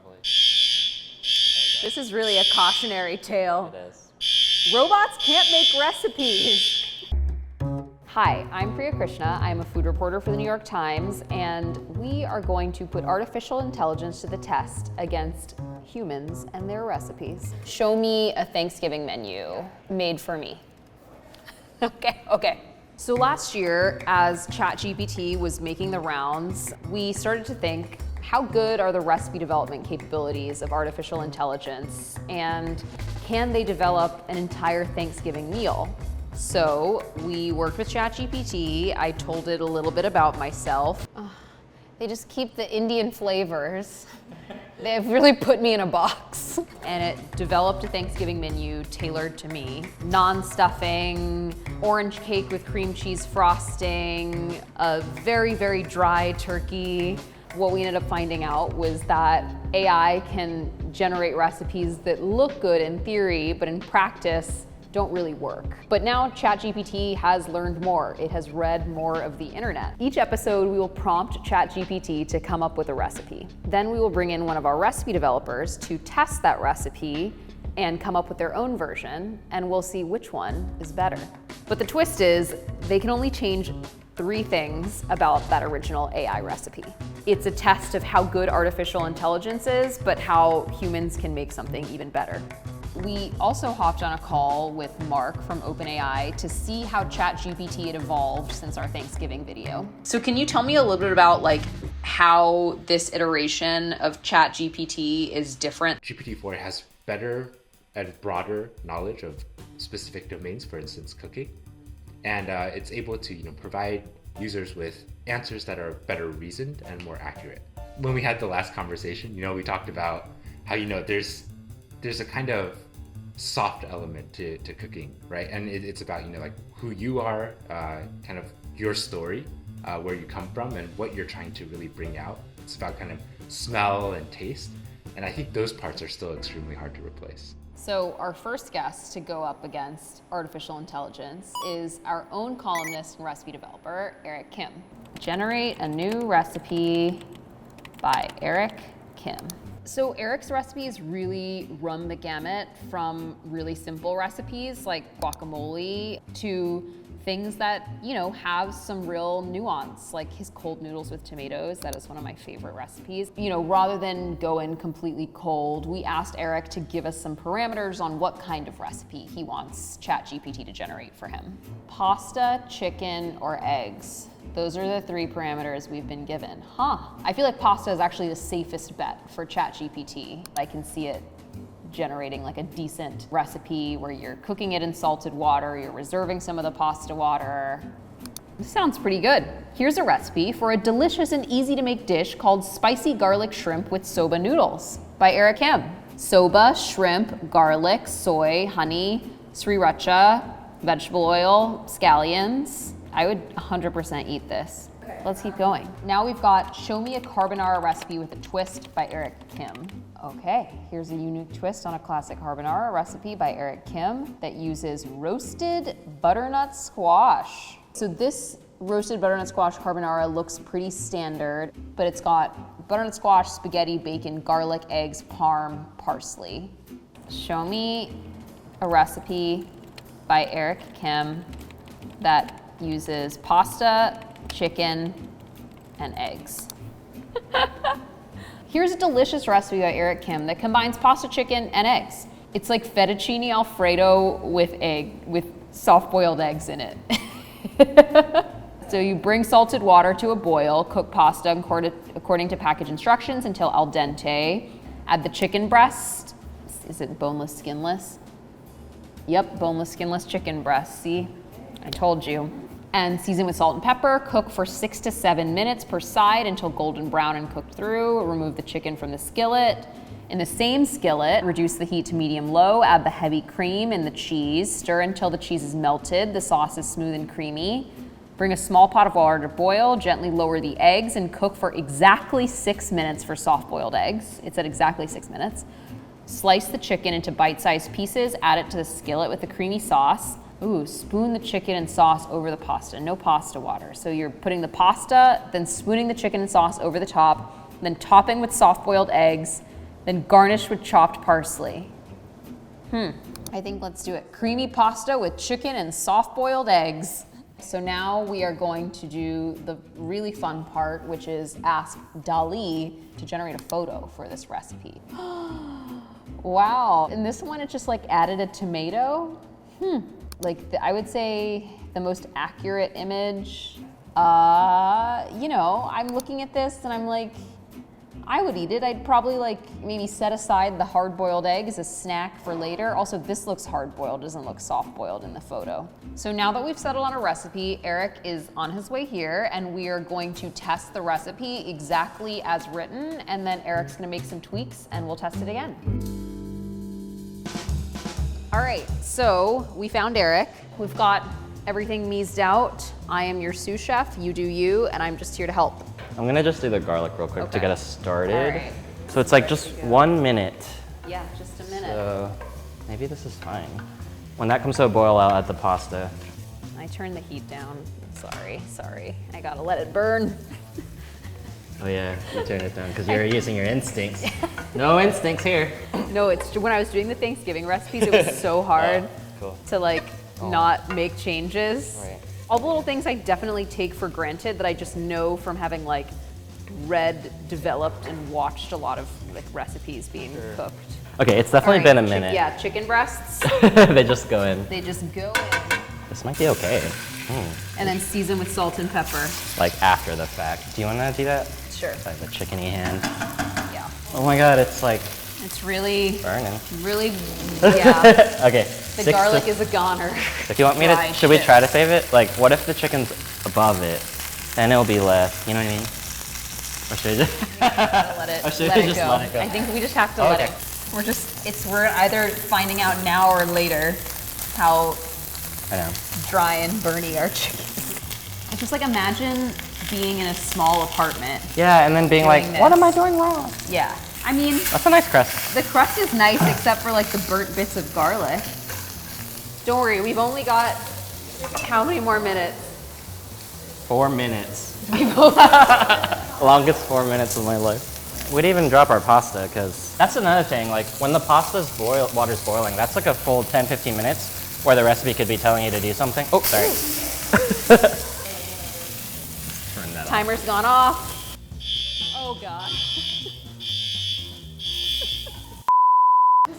probably. This is really a cautionary tale. It is. Robots can't make recipes. Hi, I'm Priya Krishna. I'm a food reporter for the New York Times, and we are going to put artificial intelligence to the test against humans and their recipes. Show me a Thanksgiving menu made for me. Okay. So last year, as ChatGPT was making the rounds, we started to think, how good are the recipe development capabilities of artificial intelligence, and can they develop an entire Thanksgiving meal? So we worked with ChatGPT. I told it a little bit about myself. They just keep the Indian flavors. They've really put me in a box. And it developed a Thanksgiving menu tailored to me. Non-stuffing, orange cake with cream cheese frosting, a very, very dry turkey. What we ended up finding out was that AI can generate recipes that look good in theory, but in practice, don't really work. But now ChatGPT has learned more. It has read more of the internet. Each episode, we will prompt ChatGPT to come up with a recipe. Then we will bring in one of our recipe developers to test that recipe and come up with their own version, and we'll see which one is better. But the twist is, they can only change 3 things about that original AI recipe. It's a test of how good artificial intelligence is, but how humans can make something even better. We also hopped on a call with Mark from OpenAI to see how ChatGPT had evolved since our Thanksgiving video. So can you tell me a little bit about how this iteration of ChatGPT is different? GPT-4 has better and broader knowledge of specific domains, for instance, cooking. And it's able to provide users with answers that are better reasoned and more accurate. When we had the last conversation, we talked about how there's a kind of soft element to cooking, right? And it's about who you are, kind of your story, where you come from, and what you're trying to really bring out. It's about kind of smell and taste, and I think those parts are still extremely hard to replace. So our first guest to go up against artificial intelligence is our own columnist and recipe developer, Eric Kim. Generate a new recipe by Eric Kim. So Eric's recipes really run the gamut from really simple recipes like guacamole to things that, have some real nuance, like his cold noodles with tomatoes. That is one of my favorite recipes. Rather than go in completely cold, we asked Eric to give us some parameters on what kind of recipe he wants ChatGPT to generate for him. Pasta, chicken, or eggs. Those are the 3 parameters we've been given. I feel like pasta is actually the safest bet for ChatGPT. I can see it generating a decent recipe where you're cooking it in salted water, you're reserving some of the pasta water. This sounds pretty good. Here's a recipe for a delicious and easy to make dish called spicy garlic shrimp with soba noodles by Eric Kim. Soba, shrimp, garlic, soy, honey, sriracha, vegetable oil, scallions. I would 100% eat this. Okay. Let's keep going. Now we've got Show Me a Carbonara Recipe with a Twist by Eric Kim. Okay, here's a unique twist on a classic carbonara recipe by Eric Kim that uses roasted butternut squash. So this roasted butternut squash carbonara looks pretty standard, but it's got butternut squash, spaghetti, bacon, garlic, eggs, parm, parsley. Show me a recipe by Eric Kim that uses pasta, chicken, and eggs. Here's a delicious recipe by Eric Kim that combines pasta, chicken, and eggs. It's like fettuccine Alfredo with soft-boiled eggs in it. So you bring salted water to a boil, cook pasta according to package instructions until al dente. Add the chicken breast. Is it boneless, skinless? Yep, boneless, skinless chicken breast. See, I told you. And season with salt and pepper. Cook for 6 to 7 minutes per side until golden brown and cooked through. Remove the chicken from the skillet. In the same skillet, reduce the heat to medium-low. Add the heavy cream and the cheese. Stir until the cheese is melted. The sauce is smooth and creamy. Bring a small pot of water to boil. Gently lower the eggs and cook for exactly 6 minutes for soft-boiled eggs. It's at exactly 6 minutes. Slice the chicken into bite-sized pieces. Add it to the skillet with the creamy sauce. Ooh, spoon the chicken and sauce over the pasta, no pasta water. So you're putting the pasta, then spooning the chicken and sauce over the top, then topping with soft-boiled eggs, Then garnish with chopped parsley. I think let's do it. Creamy pasta with chicken and soft-boiled eggs. So now we are going to do the really fun part, which is ask DALL-E to generate a photo for this recipe. Wow. In this one, it just like added a tomato. I would say the most accurate image. You know, I'm looking at this and I'm like, I would eat it. I'd probably like maybe set aside the hard-boiled egg as a snack for later. Also, this looks hard-boiled, doesn't look soft-boiled in the photo. So now that we've settled on a recipe, Eric is on his way here and we are going to test the recipe exactly as written, and then Eric's gonna make some tweaks and we'll test it again. All right, so we found Eric. We've got everything meased out. I am your sous chef, you do you, and I'm just here to help. I'm gonna just do the garlic real quick to get us started. All right. So it's like just 1 minute. Yeah, just a minute. So maybe this is fine. When that comes to a boil, I'll add the pasta. I turned the heat down. Sorry. I gotta let it burn. Oh yeah, you turn it down because you're using your instincts. No instincts here. No, it's when I was doing the Thanksgiving recipes, it was so hard to like not make changes. Right. All the little things I definitely take for granted that I just know from having like read, developed, and watched a lot of like recipes being cooked. Okay, it's definitely been a minute. Yeah, chicken breasts. They just go in. They just go in. This might be okay. And then season with salt and pepper. Like after the fact. Do you want to do that? Sure. Like the chickeny hand. Yeah. Oh my god, it's like It's really, burning. yeah. Okay. The garlic is a goner. If you want me to, should we try to save it? Like, what if the chicken's above it? Then it'll be less. You know what I mean? Or should I just Let it, Or should let we it just go. let it go? I think we just have to let it. We're either finding out now or later how I know. dry and burny our chicken is. I just like imagine being in a small apartment. Yeah, and then being like, Doing what this. am I doing wrong? Yeah. I mean, That's a nice crust. the crust is nice except for like the burnt bits of garlic. Don't worry, we've only got how many more minutes? 4 minutes. Longest 4 minutes of my life. We'd even drop our pasta because that's another thing. Like when the water's boiling, that's like a full 10-15 minutes where the recipe could be telling you to do something. Oh, sorry. Turn that off. Timer's gone off. Oh God.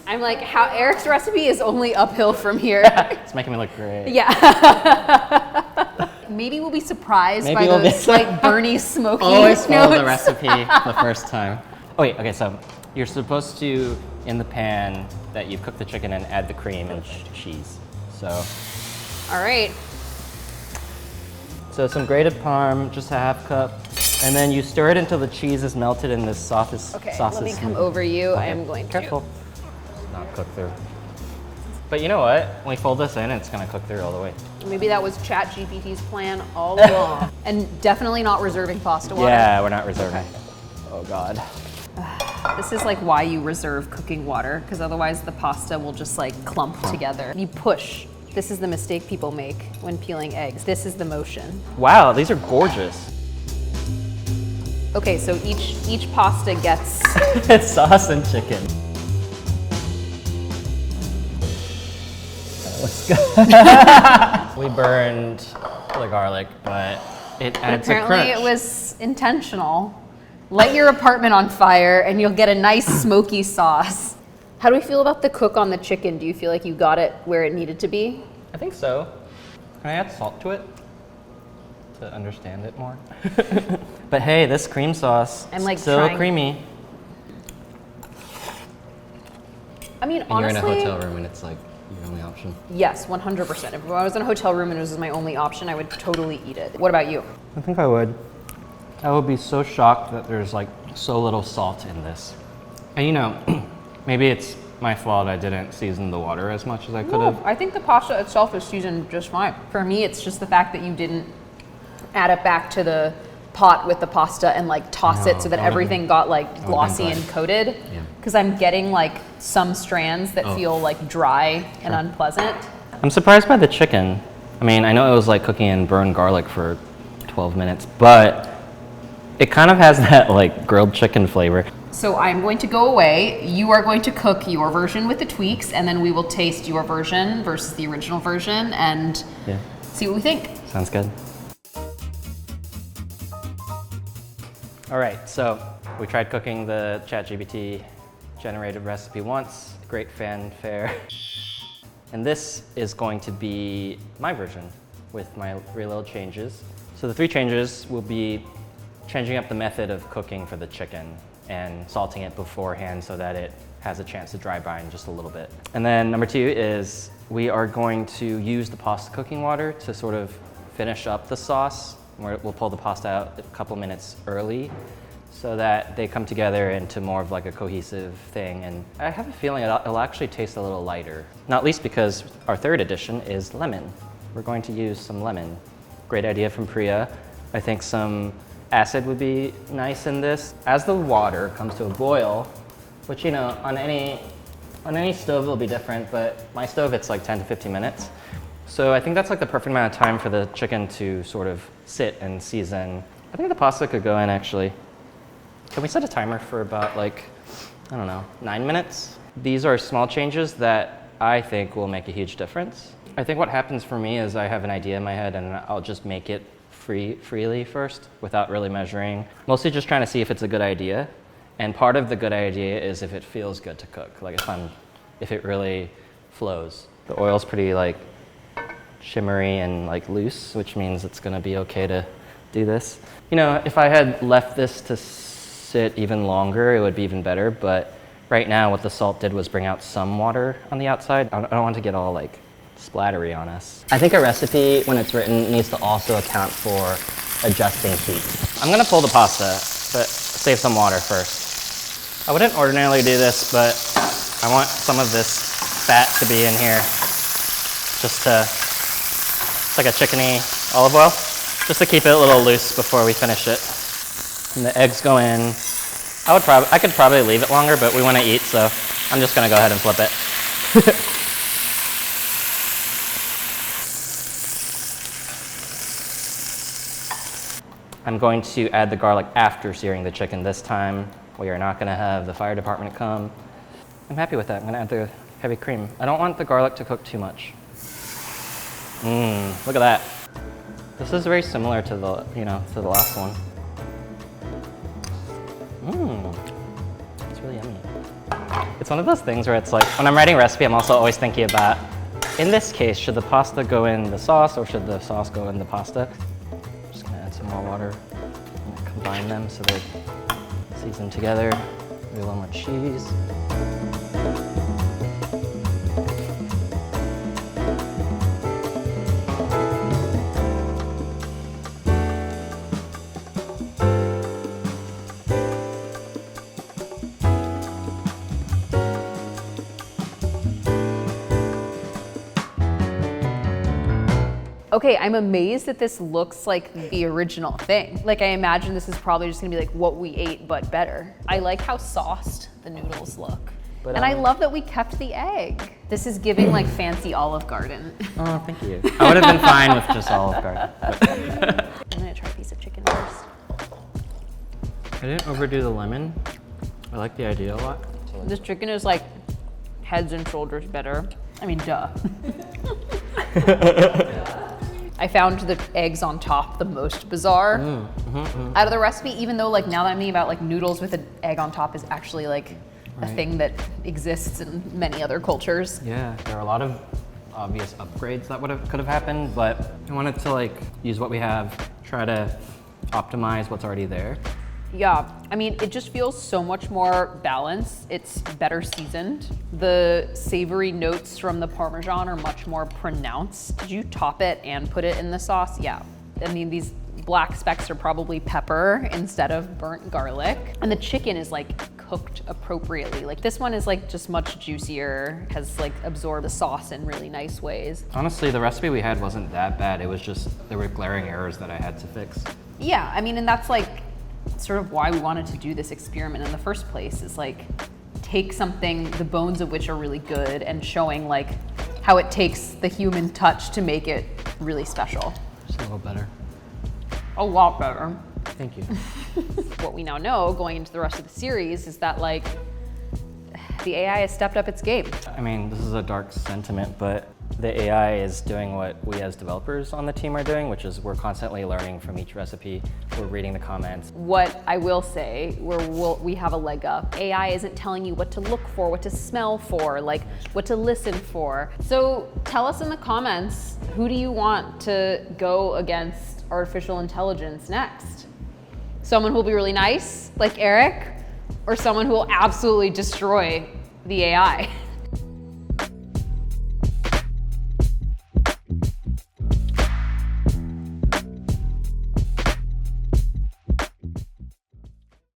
I'm like, how Eric's recipe is only uphill from here. It's making me look great. Yeah. Maybe we'll be surprised by those slight burny, smoky Always follow the notes. recipe the first time. Oh wait, okay, so you're supposed to, in the pan that you've cooked the chicken in, add the cream and cheese. So All right. some grated parm, just a half cup. And then you stir it until the cheese is melted in this sauce. Okay, let me come over you. I am going to. Careful. Not cook through. But you know what? When we fold this in, it's gonna cook through all the way. Maybe that was ChatGPT's plan all along. And definitely not reserving pasta water. Yeah, we're not reserving. Okay. Oh God. This is like why you reserve cooking water, because otherwise the pasta will just like clump together. You push. This is the mistake people make when peeling eggs. This is the motion. Wow, these are gorgeous. Okay, so each pasta gets It's sauce and chicken. Let's go. We burned the garlic, but it adds a crunch. apparently it was intentional. Light your apartment on fire and you'll get a nice smoky sauce. How do we feel about the cook on the chicken? Do you feel like you got it where it needed to be? I think so. Can I add salt to it to understand it more? But hey, this cream sauce I'm like so trying- creamy. I mean, And honestly, you're in a hotel room and it's like your only option. yes, 100%. If I was in a hotel room and it was my only option, I would totally eat it. What about you? I think I would. I would be so shocked that there's like so little salt in this. And you know, maybe it's my fault I didn't season the water as much as I could have. I think the pasta itself is seasoned just fine. For me, it's just the fact that you didn't add it back to the pot with the pasta and like toss it so that everything got like glossy and coated. Yeah. Because I'm getting like some strands that feel like dry and unpleasant. I'm surprised by the chicken. I mean, I know it was like cooking in burned garlic for 12 minutes, but it kind of has that like grilled chicken flavor. So I'm going to go away. You are going to cook your version with the tweaks, and then we will taste your version versus the original version and see what we think. Sounds good. All right, so we tried cooking the ChatGPT generated recipe once, great fanfare. And this is going to be my version with my 3 little changes. So the 3 changes will be changing up the method of cooking for the chicken and salting it beforehand so that it has a chance to dry brine just a little bit. And then number 2 is we are going to use the pasta cooking water to sort of finish up the sauce. We'll pull the pasta out a couple minutes early so that they come together into more of like a cohesive thing. And I have a feeling it'll actually taste a little lighter, not least because our 3rd addition is lemon. We're going to use some lemon. Great idea from Priya. I think some acid would be nice in this. As the water comes to a boil, which, you know, on any stove it'll be different, but my stove it's like 10 to 15 minutes. So I think that's like the perfect amount of time for the chicken to sort of sit and season. I think the pasta could go in actually. Can we set a timer for about like, I don't know, 9 minutes? These are small changes that I think will make a huge difference. I think what happens for me is I have an idea in my head and I'll just make it freely first without really measuring. Mostly just trying to see if it's a good idea. And part of the good idea is if it feels good to cook, like if it really flows. The oil's pretty like shimmery and like loose, which means it's gonna be okay to do this. You know, if I had left this to sit even longer, it would be even better, but right now what the salt did was bring out some water on the outside. I don't want to get all like splattery on us. I think a recipe, when it's written, needs to also account for adjusting heat. I'm gonna pull the pasta, but save some water first. I wouldn't ordinarily do this, but I want some of this fat to be in here, just to, it's like a chickeny olive oil, just to keep it a little loose before we finish it. And the eggs go in. I could probably leave it longer, but we want to eat, so I'm just gonna go ahead and flip it. I'm going to add the garlic after searing the chicken this time. We are not gonna have the fire department come. I'm happy with that. I'm gonna add the heavy cream. I don't want the garlic to cook too much. Look at that. This is very similar to the, to the last one. It's really yummy. It's one of those things where it's like, when I'm writing a recipe, I'm also always thinking about, in this case, should the pasta go in the sauce or should the sauce go in the pasta? I'm just gonna add some more water and combine them so they season together. Maybe a little more cheese. Okay, I'm amazed that this looks like the original thing. Like, I imagine this is probably just gonna be like what we ate, but better. I like how sauced the noodles look. But, and I love that we kept the egg. This is giving like fancy Olive Garden. Oh, thank you. I would have been fine with just Olive Garden. I'm gonna try a piece of chicken first. I didn't overdo the lemon. I like the idea a lot. This chicken is like heads and shoulders better. I mean, duh. I found the eggs on top the most bizarre out of the recipe, even though like now that I'm thinking about like noodles with an egg on top is actually like a thing that exists in many other cultures. Yeah, there are a lot of obvious upgrades that could have happened, but I wanted to like use what we have, try to optimize what's already there. Yeah, I mean, it just feels so much more balanced. It's better seasoned. The savory notes from the Parmesan are much more pronounced. Did you top it and put it in the sauce? Yeah. I mean, these black specks are probably pepper instead of burnt garlic. And the chicken is like cooked appropriately. Like this one is like just much juicier, has like absorbed the sauce in really nice ways. Honestly, the recipe we had wasn't that bad. It was just, there were glaring errors that I had to fix. Yeah, I mean, and that's like, sort of why we wanted to do this experiment in the first place, is like take something, the bones of which are really good, and showing like how it takes the human touch to make it really special. Just a little better. A lot better. Thank you. What we now know going into the rest of the series is that like the AI has stepped up its game. I mean, this is a dark sentiment, but the AI is doing what we as developers on the team are doing, which is we're constantly learning from each recipe. We're reading the comments. What I will say, we have a leg up. AI isn't telling you what to look for, what to smell for, like what to listen for. So tell us in the comments, who do you want to go against artificial intelligence next? Someone who will be really nice, like Eric, or someone who will absolutely destroy the AI?